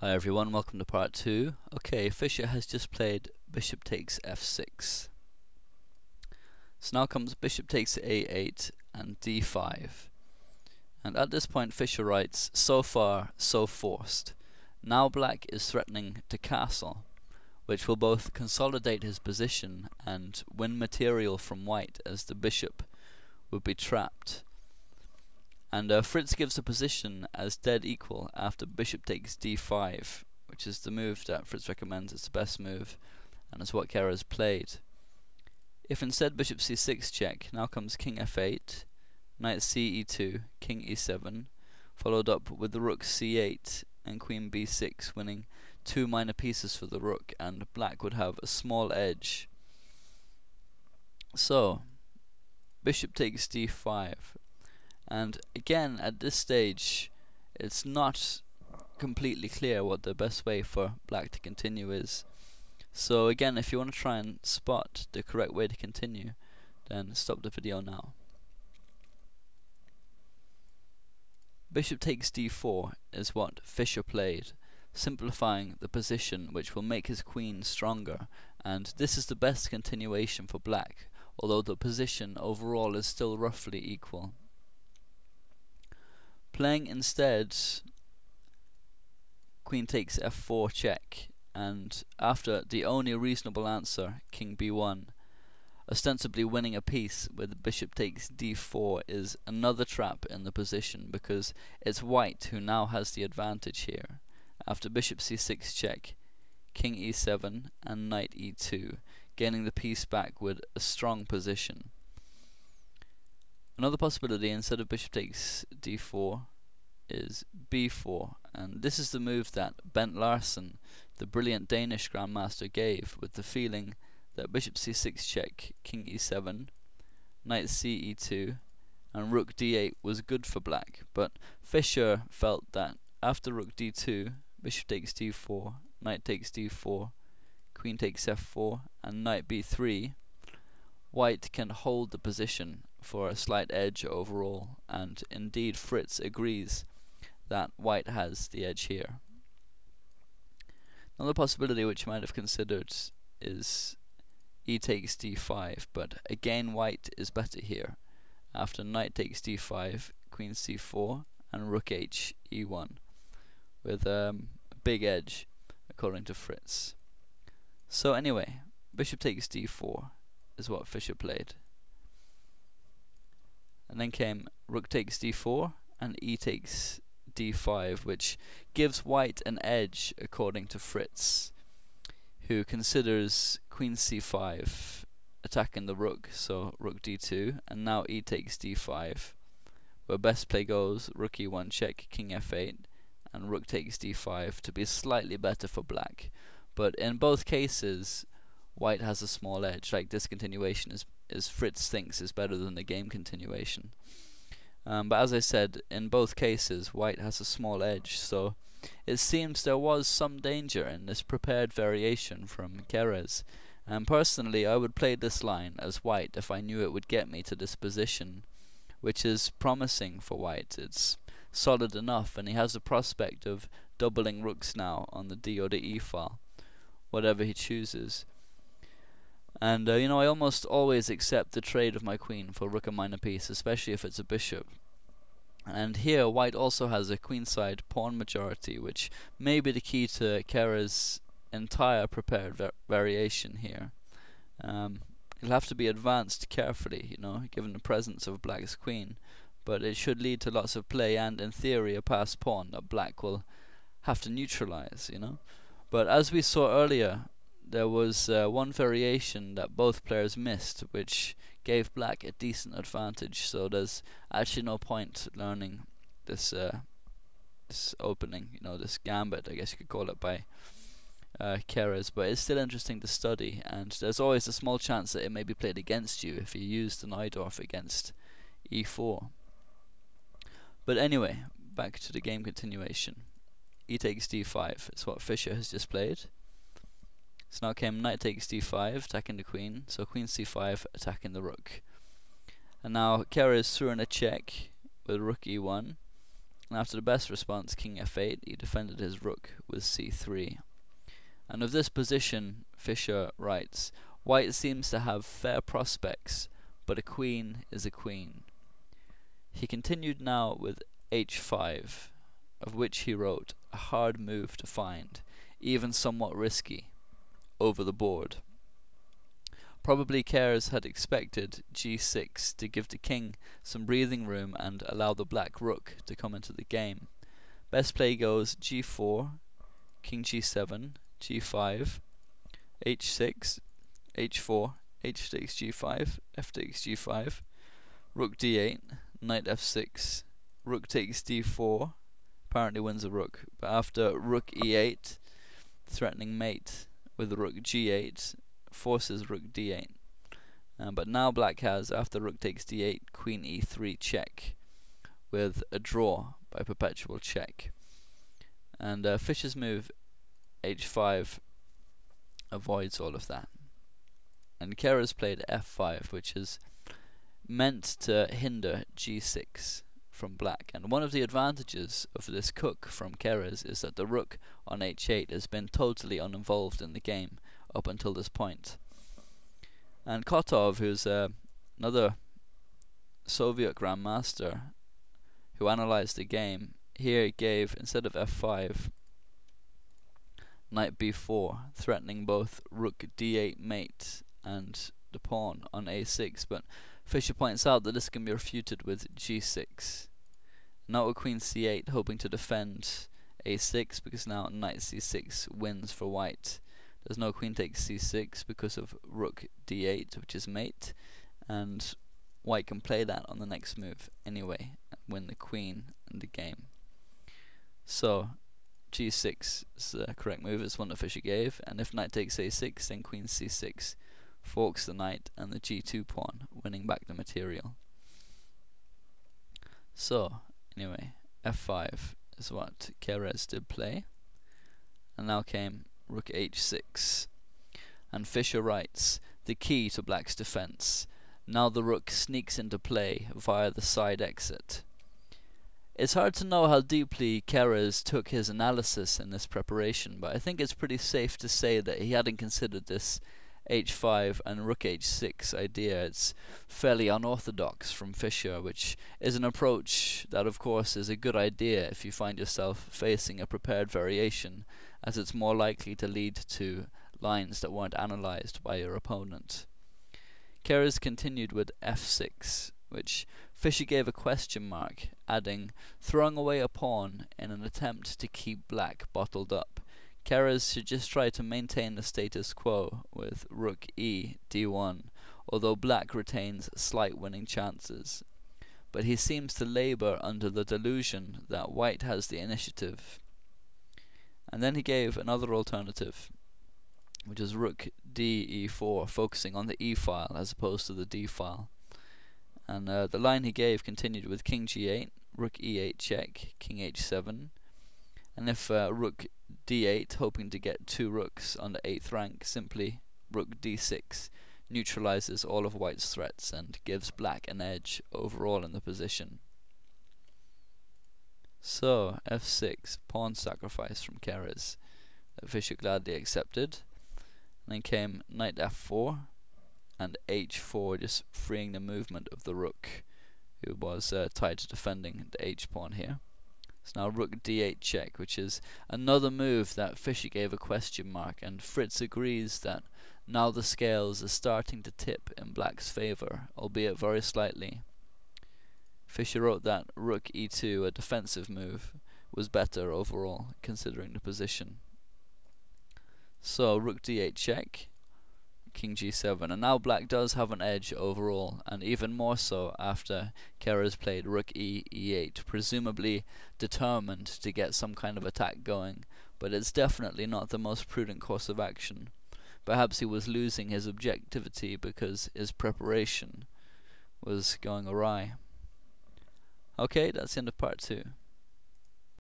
Hi everyone, welcome to part 2. Okay, Fischer has just played bishop takes f6. So now comes bishop takes a8 and d5. And at this point Fischer writes, so far, so forced. Now black is threatening to castle, which will both consolidate his position and win material from white, as the bishop would be trapped. And Fritz gives a position as dead equal after bishop takes d5, which is the move that Fritz recommends. It's the best move, and it's what Keres played. If instead bishop c6 check, now comes king f8, knight c e2, king e7, followed up with the rook c8 and queen b6, winning two minor pieces for the rook, and black would have a small edge. So, bishop takes d5. And again, at this stage, it's not completely clear what the best way for black to continue is. So again, if you want to try and spot the correct way to continue, then stop the video now. Bishop takes d4 is what Fischer played, simplifying the position, which will make his queen stronger, and this is the best continuation for black, although the position overall is still roughly equal. Playing instead queen takes f4 check, and after the only reasonable answer, king b1, ostensibly winning a piece with bishop takes d4 is another trap in the position, because it's white who now has the advantage here. After bishop c6 check, king e7 and knight e2, gaining the piece back with a strong position. Another possibility, instead of bishop takes d4, is b4, and this is the move that Bent Larsen, the brilliant Danish grandmaster, gave, with the feeling that bishop c6 check, king e7, knight c e2, and rook d8 was good for black, but Fischer felt that after rook d2, bishop takes d4, knight takes d4, queen takes f4, and knight b3, white can hold the position for a slight edge overall, and indeed Fritz agrees that white has the edge here. Another possibility which you might have considered is e takes d5, but again white is better here. After knight takes d5, queen c4, and rook h e1, with a big edge according to Fritz. So anyway, bishop takes d4 is what Fischer played. And then came rook takes d4 and e takes d5, which gives white an edge according to Fritz, who considers queen c5 attacking the rook, so rook d2, and now e takes d5, where best play goes rook e1 check, king f8, and rook takes d5 to be slightly better for black. But in both cases, white has a small edge. Like, this continuation is Fritz thinks is better than the game continuation. But as I said, in both cases white has a small edge, so it seems there was some danger in this prepared variation from Keres. And personally, I would play this line as white if I knew it would get me to this position, which is promising for white. It's solid enough, and he has the prospect of doubling rooks now on the d or the e file, whatever he chooses. And I almost always accept the trade of my queen for rook and minor piece, especially if it's a bishop. And here white also has a queenside pawn majority, which may be the key to Keres' entire prepared variation here. It'll have to be advanced carefully, given the presence of black's queen, but it should lead to lots of play and, in theory, a passed pawn that black will have to neutralize, But as we saw earlier, there was one variation that both players missed, which gave black a decent advantage, so there's actually no point learning this opening, this gambit, I guess you could call it, by Keres, but it's still interesting to study, and there's always a small chance that it may be played against you if you use the Najdorf against e4. But anyway, back to the game continuation. E takes d5 is what Fischer has just played. So now came knight takes d5, attacking the queen, so queen c5 attacking the rook. And now Keres threw in a check with rook e1, And after the best response, king f8, he defended his rook with c3. And of this position, Fischer writes, white seems to have fair prospects, but a queen is a queen. He continued now with h5, of which he wrote, a hard move to find, even somewhat risky, over the board. Probably Keres had expected g6 to give the king some breathing room and allow the black rook to come into the game. Best play goes g4, king g7, g5, h6, h4, h6 g5, f takes g5, rook d8, knight f6, rook takes d4, apparently wins a rook, but after rook e8, threatening mate with rook g8, forces rook d8. But now black has, after rook takes d8, queen e3 check, with a draw by perpetual check. And Fischer's move h5 avoids all of that. And Keres played f5, which is meant to hinder g6 from black. And one of the advantages of this cook from Keres is that the rook on h8 has been totally uninvolved in the game up until this point. And Kotov, who's another Soviet grandmaster who analyzed the game, here gave, instead of f5, knight b4, threatening both rook d8 mate and the pawn on a6, but Fischer points out that this can be refuted with g6. Now with queen c8, hoping to defend a6, because now knight c6 wins for white. There's no queen takes c6 because of rook d8, which is mate, and white can play that on the next move anyway and win the queen in the game. So g6 is the correct move, it's one that Fischer gave, and if knight takes a6, then queen c6 forks the knight and the g2 pawn, winning back the material. So anyway, f5 is what Keres did play, and now came rook h6, and Fischer writes, the key to black's defense. Now the rook sneaks into play via the side exit. It's hard to know how deeply Keres took his analysis in this preparation, but I think it's pretty safe to say that he hadn't considered this h5 and rook h6 idea. It's fairly unorthodox from Fischer, which is an approach that of course is a good idea if you find yourself facing a prepared variation, as it's more likely to lead to lines that weren't analyzed by your opponent. Keres continued with f6, which Fischer gave a question mark, adding, throwing away a pawn in an attempt to keep black bottled up. Keres should just try to maintain the status quo with rook e d1, although black retains slight winning chances. But he seems to labor under the delusion that white has the initiative. And then he gave another alternative, which is rook d e4, focusing on the e file as opposed to the d file. And the line he gave continued with king g8, rook e8 check, king h7, and if rook d8, hoping to get two rooks on the 8th rank, simply rook d6 neutralizes all of white's threats and gives black an edge overall in the position. So f6, pawn sacrifice from Keres, that Fischer gladly accepted. And then came knight f4 and h4, just freeing the movement of the rook, who was tied to defending the h pawn here. So now rook d8 check, which is another move that Fischer gave a question mark, and Fritz agrees that now the scales are starting to tip in black's favour, albeit very slightly. Fischer wrote that rook e2, a defensive move, was better overall, considering the position. So rook d8 check, king g7, and now black does have an edge overall, and even more so after Keres played rook e8, presumably determined to get some kind of attack going, but it's definitely not the most prudent course of action. Perhaps he was losing his objectivity because his preparation was going awry. Okay, that's the end of part 2.